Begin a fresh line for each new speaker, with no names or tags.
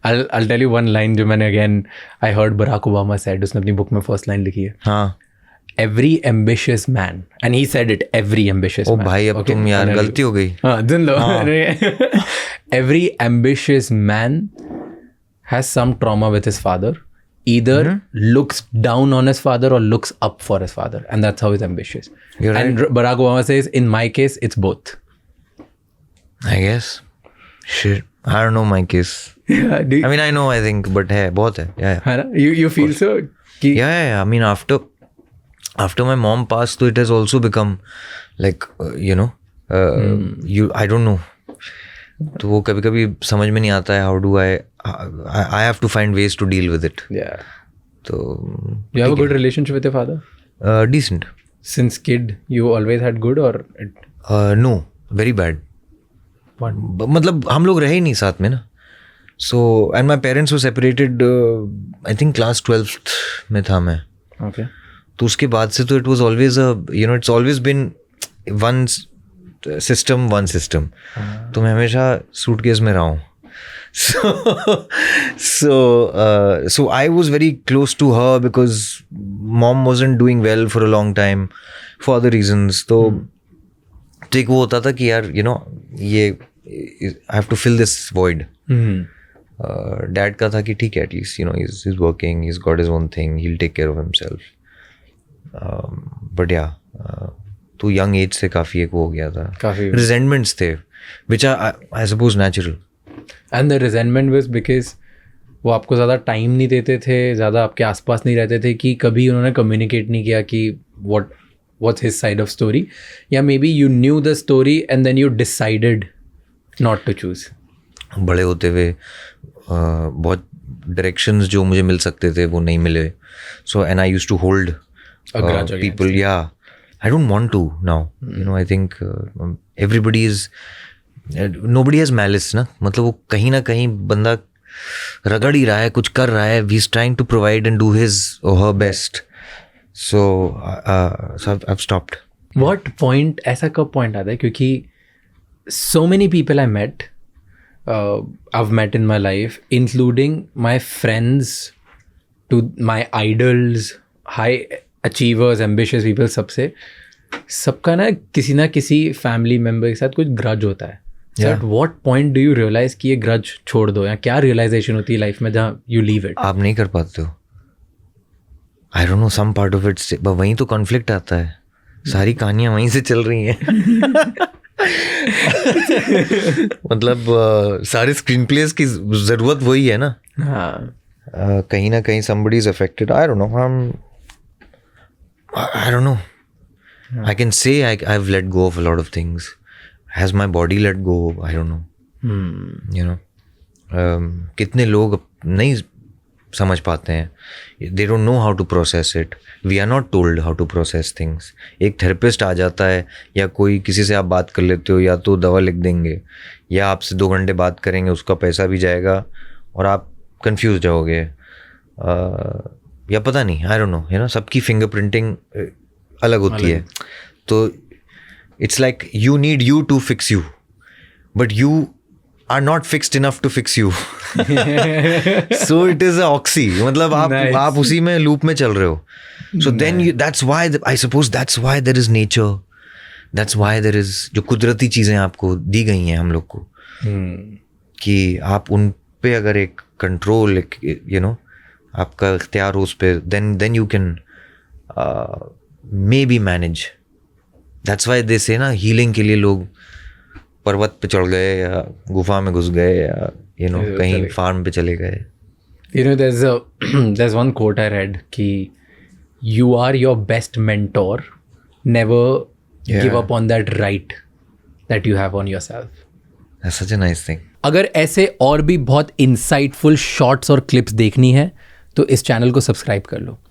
I'll tell you one line जो मैंने again I heard Barack Obama said, उसने अपनी बुक में फर्स्ट लाइन लिखी है.
हाँ.
Every ambitious man, and he said it, every ambitious man.
ओ भाई अब तुम यार गलती हो गई.
हाँ सुन लो. Every ambitious man has some trauma with his father. Either looks down on his father or looks up for his father, and that's how he's ambitious.
You're
and
right.
Barack Obama says, in my case, it's both.
I guess. Shit. I don't know my case.
Yeah,
I mean, I know, I think, but है बहुत है. Yeah.
है ना? You feel so? कि
Yeah. I mean, after my mom passed, so it has also become like I don't know. तो वो कभी कभी समझ में नहीं आता है. How do I have to find ways to deal with it.
Yeah.
तो
You have a good relationship with your father?
Decent.
Since kid, you always had good or?
No, very bad.
What?
मतलब हम लोग रहे ही नहीं साथ में ना. So and my parents were separated. I think class 12th में था मैं.
Okay.
तो उसके बाद से तो it was always it's always been one system. तो मैं हमेशा सूटकेस में रहा हूँ. So I was very close to her because mom wasn't doing well for a long time for other reasons. तो एक वो होता था कि यार ये I have to fill this void. Dad का था कि ठीक है, at least he's working, he's got his own thing, he'll take care of himself. But yeah, तो young age से काफ़ी एक वो हो गया था.
काफ़ी
resentments थे, which are I suppose natural.
And the resentment was because वो आपको ज़्यादा टाइम नहीं देते थे, ज़्यादा आपके आसपास नहीं रहते थे, कि कभी उन्होंने कम्युनिकेट नहीं किया कि what's his side of story, या maybe you knew the story and then you decided not to choose.
बड़े होते हुए बहुत directions जो मुझे मिल सकते थे वो नहीं मिले. So and I used to hold people. Yeah, I don't want to now. I think nobody has malice ना. मतलब वो कहीं ना कहीं बंदा रगड़ ही रहा है, कुछ कर रहा है. He's trying to provide and do his or her best. So I've stopped.
What point, ऐसा कब point आता है? क्योंकि so many people I met, I've met in my life, including my friends to my idols, high achievers, ambitious people, सबका ना किसी family member के साथ कुछ ग्रज होता है. So at what point do you realize कि ये ग्रज छोड़ दो, या क्या रियलाइजेशन होती है लाइफ में जहाँ you leave it?
आप नहीं कर पाते हो. I don't know, some part of it, वहीं तो कॉन्फ्लिक्ट आता है. सारी कहानियाँ वहीं से चल रही हैं. मतलब सारे स्क्रीन प्लेस की जरूरत वही है ना.
हाँ.
कहीं ना कहीं somebody is affected. I don't know. I don't know. I can say I've let go of a lot of things. Has my body let go? I don't know. कितने लोग नहीं समझ पाते हैं. They don't know how to process it. We are not told how to process things. एक therapist आ जाता है, या कोई किसी से आप बात कर लेते हो, या तो दवा लिख देंगे, या आपसे 2 घंटे बात करेंगे, उसका पैसा भी जाएगा और आप कंफ्यूज रहोगे, या पता नहीं. I don't know. सबकी फिंगरप्रिंटिंग अलग होती है. तो it's like you need you to fix you, but you are not fixed enough to fix you. So it is a oxy. मतलब आप उसी में लूप में चल रहे हो. So then that's why I suppose that's why there is nature. That's why there is जो कुदरती चीज़ें आपको दी गई हैं हम लोग को, कि आप उन पे अगर एक कंट्रोल, आपका इख्तियार हो उस पे, then you can maybe manage. That's why they say ना, हीलिंग के लिए लोग पर्वत पे चढ़ गए, या गुफा में घुस गए, या कहीं फार्म पे चले गए.
There's one quote I read कि you are your best mentor. Never give up on that right that you have on yourself.
That's such a nice thing.
अगर ऐसे और भी बहुत insightful शॉर्ट्स और क्लिप्स देखनी है तो इस चैनल को सब्सक्राइब कर लो.